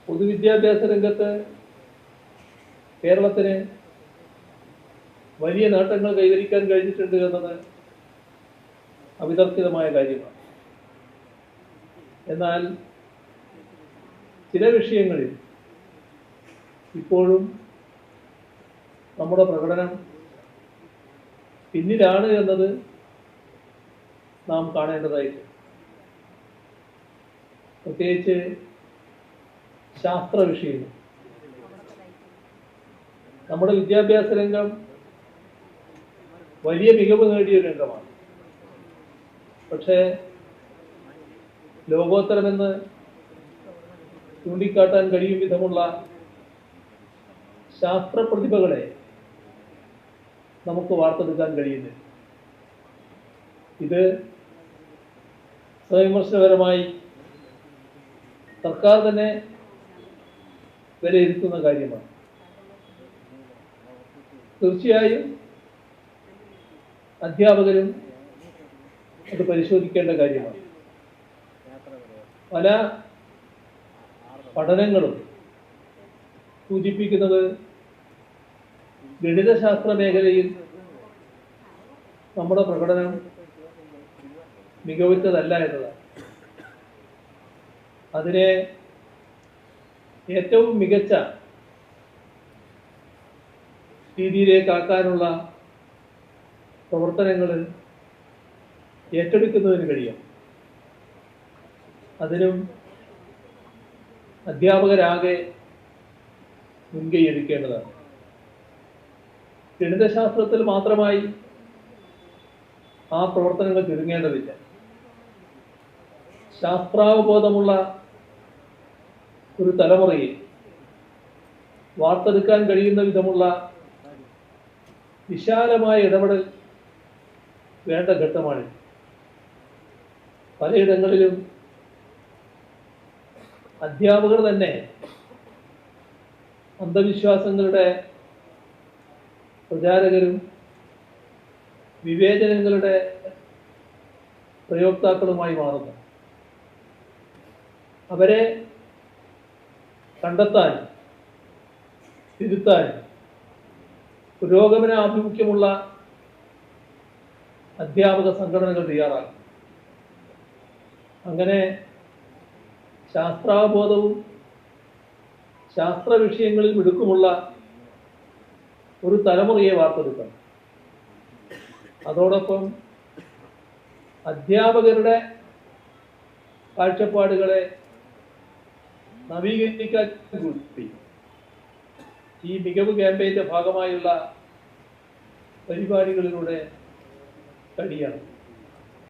പൊതുവിദ്യാഭ്യാസ രംഗത്ത് കേരളത്തിന് വലിയ നേട്ടങ്ങൾ കൈവരിക്കാൻ കഴിഞ്ഞിട്ടുണ്ട് എന്നത് അവിതർക്കിതമായ കാര്യമാണ്. എന്നാൽ ചില വിഷയങ്ങളിൽ ഇപ്പോഴും നമ്മുടെ പ്രകടനം പിന്നിലാണ് എന്നത് നാം കാണേണ്ടതായിട്ട്, പ്രത്യേകിച്ച് ശാസ്ത്ര വിഷയങ്ങൾ. നമ്മുടെ വിദ്യാഭ്യാസ രംഗം വലിയ മികവ് നേടിയ രംഗമാണ്. പക്ഷേ ലോകോത്തരമെന്ന് ചൂണ്ടിക്കാട്ടാൻ കഴിയും വിധമുള്ള ശാസ്ത്ര പ്രതിഭകളെ നമുക്ക് വാർത്തെടുക്കാൻ കഴിയുന്നില്ല. ഇത് സ്വയംവിമർശനപരമായി സർക്കാർ തന്നെ വിലയിരുത്തുന്ന കാര്യമാണ്. തീർച്ചയായും അധ്യാപകരും അത് പരിശോധിക്കേണ്ട കാര്യമാണ്. പല പഠനങ്ങളും സൂചിപ്പിക്കുന്നത് ഗണിതശാസ്ത്ര മേഖലയിൽ നമ്മുടെ പ്രകടനം മികവുറ്റതല്ല എന്നതാണ്. അതിനെ ഏറ്റവും മികച്ച രീതിയിലേക്കാക്കാനുള്ള പ്രവർത്തനങ്ങൾ ഏറ്റെടുക്കുന്നതിന് കഴിയും. അതിനും അധ്യാപകരാകെ മുൻകൈ എടുക്കേണ്ടതാണ്. ഗണിതശാസ്ത്രത്തിൽ മാത്രമായി ആ പ്രവർത്തനങ്ങൾ ചുരുങ്ങേണ്ടതില്ല. ശാസ്ത്രാവബോധമുള്ള ഒരു തലമുറയെ വാർത്തെടുക്കാൻ കഴിയുന്ന വിധമുള്ള വിശാലമായ ഇടപെടൽ വേണ്ട ഘട്ടമാണ്. പലയിടങ്ങളിലും അധ്യാപകർ തന്നെ അന്ധവിശ്വാസങ്ങളുടെ പ്രചാരകരും വിവേചനങ്ങളുടെ പ്രയോക്താക്കളുമായി മാറുന്നു. അവരെ കണ്ടെത്താൻ, തിരുത്താൻ പുരോഗമന ആഭിമുഖ്യമുള്ള അധ്യാപക സംഘടനകൾ തയ്യാറാകും. അങ്ങനെ ശാസ്ത്രാവബോധവും ശാസ്ത്ര വിഷയങ്ങളിൽ മിടുക്കുമുള്ള ഒരു തലമുറയെ വാർത്തെടുക്കണം. അതോടൊപ്പം അധ്യാപകരുടെ കാഴ്ചപ്പാടുകളെ നവീകരിക്കാൻ കൂടി ഈ മികവ് ക്യാമ്പയിന്റെ ഭാഗമായുള്ള പരിപാടികളിലൂടെ കഴിയണം.